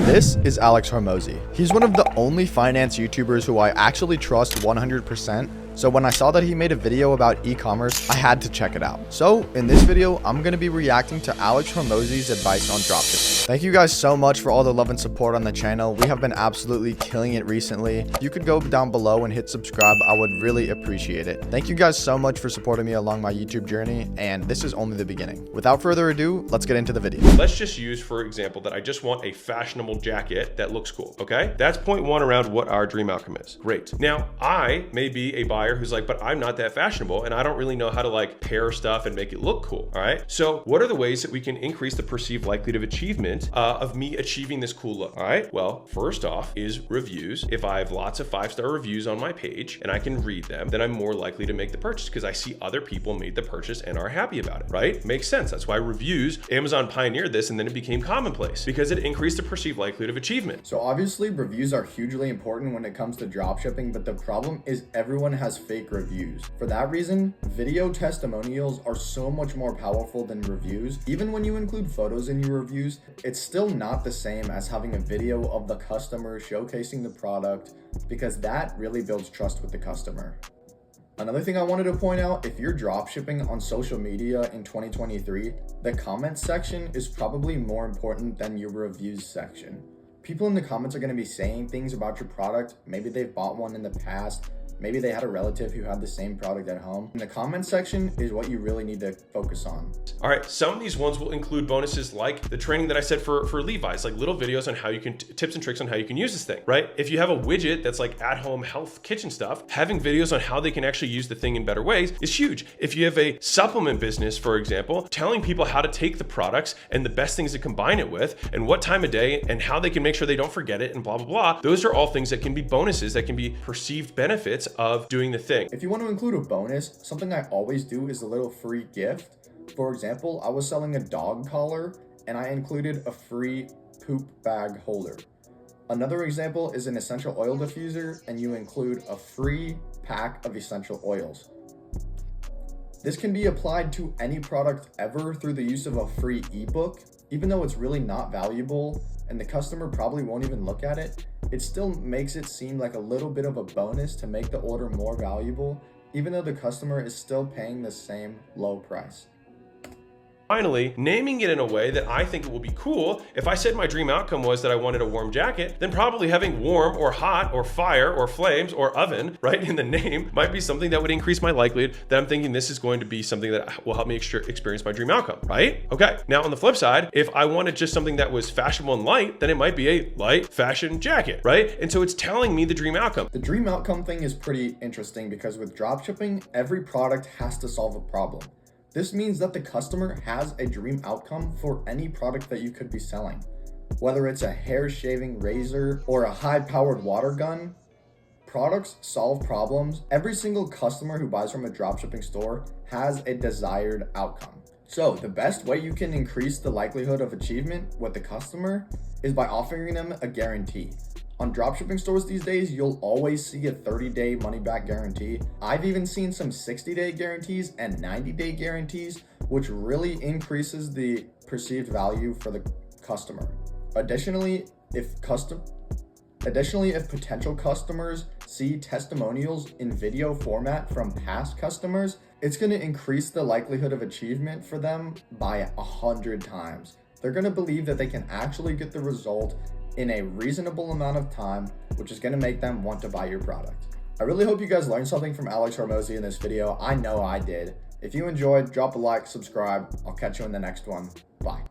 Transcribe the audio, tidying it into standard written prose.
This is Alex Hormozi. He's one of the only finance YouTubers who I actually trust 100%. So when I saw that he made a video about e-commerce, I had to check it out. So in this video, I'm going to be reacting to Alex Hormozi's advice on dropshipping. Thank you guys so much for all the love and support on the channel. We have been absolutely killing it recently. If you could go down below and hit subscribe, I would really appreciate it. Thank you guys so much for supporting me along my YouTube journey, and this is only the beginning. Without further ado, let's get into the video. Let's just use, for example, that I just want a fashionable jacket that looks cool, okay? That's point one around what our dream outcome is. Great. Now, I may be a buyer who's like, but I'm not that fashionable and I don't really know how to like pair stuff and make it look cool, all right? So what are the ways that we can increase the perceived likelihood of achievement of me achieving this cool look, all right? Well, first off is reviews. If I have lots of 5-star reviews on my page and I can read them, then I'm more likely to make the purchase because I see other people made the purchase and are happy about it, right? Makes sense. That's why reviews, Amazon pioneered this and then it became commonplace because it increased the perceived likelihood of achievement. So obviously reviews are hugely important when it comes to dropshipping, but the problem is everyone has fake reviews. For that reason, video testimonials are so much more powerful than reviews. Even when you include photos in your reviews, it's still not the same as having a video of the customer showcasing the product, because that really builds trust with the customer. Another thing I wanted to point out, if you're dropshipping on social media in 2023, the comments section is probably more important than your reviews section. People in the comments are going to be saying things about your product. Maybe they've bought one in the past. Maybe they had a relative who had the same product at home. And the comment section is what you really need to focus on. All right, some of these ones will include bonuses like the training that I said for Levi's, like little videos on how you can, tips and tricks on how you can use this thing, right? If you have a widget that's like at-home health kitchen stuff, having videos on how they can actually use the thing in better ways is huge. If you have a supplement business, for example, telling people how to take the products and the best things to combine it with and what time of day and how they can make sure they don't forget it and blah, blah, blah. Those are all things that can be bonuses, that can be perceived benefits of doing the thing. If you want to include a bonus, something I always do is a little free gift. For example, I was selling a dog collar and I included a free poop bag holder. Another example is an essential oil diffuser and you include a free pack of essential oils. This can be applied to any product ever through the use of a free ebook. Even though it's really not valuable and the customer probably won't even look at it, it still makes it seem like a little bit of a bonus to make the order more valuable, even though the customer is still paying the same low price. Finally, naming it in a way that I think it will be cool. If I said my dream outcome was that I wanted a warm jacket, then probably having warm or hot or fire or flames or oven right in the name might be something that would increase my likelihood that I'm thinking this is going to be something that will help me experience my dream outcome, right? Okay, now on the flip side, if I wanted just something that was fashionable and light, then it might be a light fashion jacket, right? And so it's telling me the dream outcome. The dream outcome thing is pretty interesting because with dropshipping, every product has to solve a problem. This means that the customer has a dream outcome for any product that you could be selling. Whether it's a hair shaving razor or a high-powered water gun, products solve problems. Every single customer who buys from a dropshipping store has a desired outcome. So the best way you can increase the likelihood of achievement with the customer is by offering them a guarantee. On dropshipping stores these days, you'll always see a 30-day money-back guarantee. I've even seen some 60-day guarantees and 90-day guarantees, which really increases the perceived value for the customer. Additionally, if potential customers see testimonials in video format from past customers, it's going to increase the likelihood of achievement for them by 100 times. They're going to believe that they can actually get the result in a reasonable amount of time, which is going to make them want to buy your product. I really hope you guys learned something from Alex Hormozi in this video. I know I did. If you enjoyed, drop a like, subscribe. I'll catch you in the next one. Bye.